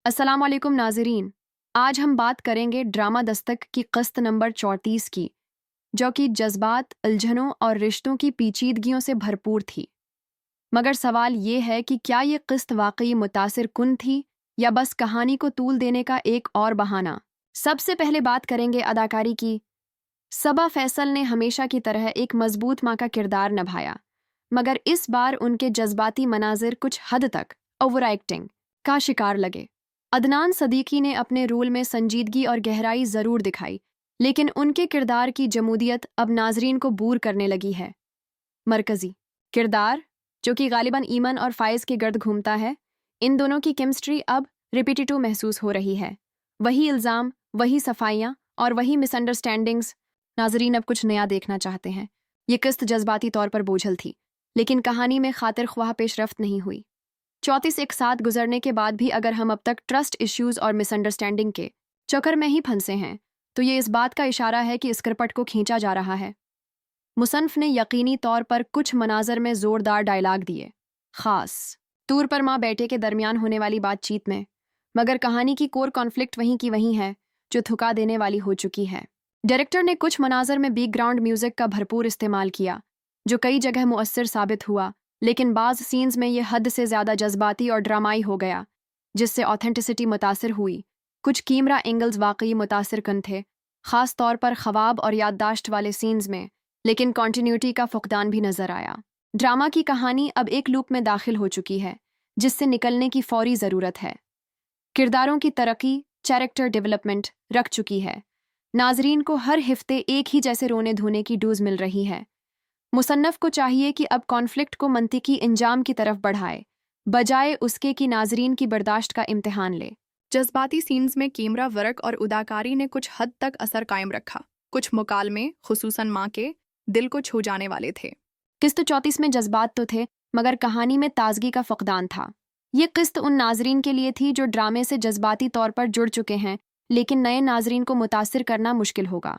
अस्सलाम वालेकुम नाज़रीन। आज हम बात करेंगे ड्रामा दस्तक की क़िस्त नंबर 34 की, जो कि जज्बात, उलझनों और रिश्तों की पेचीदगियों से भरपूर थी। मगर सवाल ये है कि क्या ये क़िस्त वाकई मुतासिर कुन थी या बस कहानी को तूल देने का एक और बहाना। सबसे पहले बात करेंगे अदाकारी की। सबा फैसल ने हमेशा की तरह एक मजबूत माँ का किरदार निभाया, मगर इस बार उनके जज्बाती मनाजिर कुछ हद तक ओवर एक्टिंग का शिकार लगे। अदनान सदीकी ने अपने रोल में संजीदगी और गहराई ज़रूर दिखाई, लेकिन उनके किरदार की जमूदियत अब नाजरीन को बूर करने लगी है। मरकज़ी किरदार, जो कि गालिबन ईमन और फायज़ के गर्द घूमता है, इन दोनों की केमिस्ट्री अब रिपीटेटिव महसूस हो रही है। वही इल्ज़ाम, वही सफाइयाँ और वही मिसअंडरस्टैंडिंग्स। नाजरीन अब कुछ नया देखना चाहते हैं। ये किस्त जज्बाती तौर पर बोझल थी, लेकिन कहानी में खातिर ख्वाह पेशरफ्त नहीं हुई। 34 एक साथ गुजरने के बाद भी अगर हम अब तक ट्रस्ट इश्यूज़ और मिसअंडरस्टैंडिंग के चक्कर में ही फंसे हैं, तो ये इस बात का इशारा है कि स्क्रिप्ट को खींचा जा रहा है। मुसन्फ ने यकीनी तौर पर कुछ मनाजर में ज़ोरदार डायलॉग दिए, ख़ास तौर पर माँ बेटे के दरमियान होने वाली बातचीत में, मगर कहानी की कोर कॉन्फ्लिक्ट वहीं की वहीं है, जो थका देने वाली हो चुकी है। डायरेक्टर ने कुछ मनाजर में बैकग्राउंड म्यूज़िक का भरपूर इस्तेमाल किया, जो कई जगह मुअस्सर साबित हुआ, लेकिन बाज़ सीन्स में यह हद से ज़्यादा जज्बाती और ड्रामाई हो गया, जिससे ऑथेंटिसिटी मुतासिर हुई। कुछ कैमरा एंगल्स वाकई मुतासिर कन थे, ख़ास तौर पर ख्वाब और याददाश्त वाले सीन्स में, लेकिन कॉन्टिन्यूटी का फुकदान भी नज़र आया। ड्रामा की कहानी अब एक लूप में दाखिल हो चुकी है, जिससे निकलने की फौरी ज़रूरत है। किरदारों की तरक्की, कैरेक्टर डेवलपमेंट रख चुकी है। नाजरीन को हर हफ्ते एक ही जैसे रोने धोने की डोज मिल रही है। मुसन्नफ को चाहिए कि अब कॉन्फ्लिक्ट को मंतिकी इंजाम की तरफ बढ़ाए, बजाय उसके कि नाजरीन की बर्दाश्त का इम्तिहान ले। जज्बाती सीन्स में कैमरा वर्क और अदाकारी ने कुछ हद तक असर कायम रखा। कुछ मुकालमे, खुसूसन माँ के, दिल को छू जाने वाले थे। किस्त 34 में जज्बात तो थे, मगर कहानी में ताजगी का फुकदान था। ये किस्त उन नाजरीन के लिए थी जो ड्रामे से जज्बाती तौर पर जुड़ चुके हैं, लेकिन नए नाजरीन को मुतासिर करना मुश्किल होगा।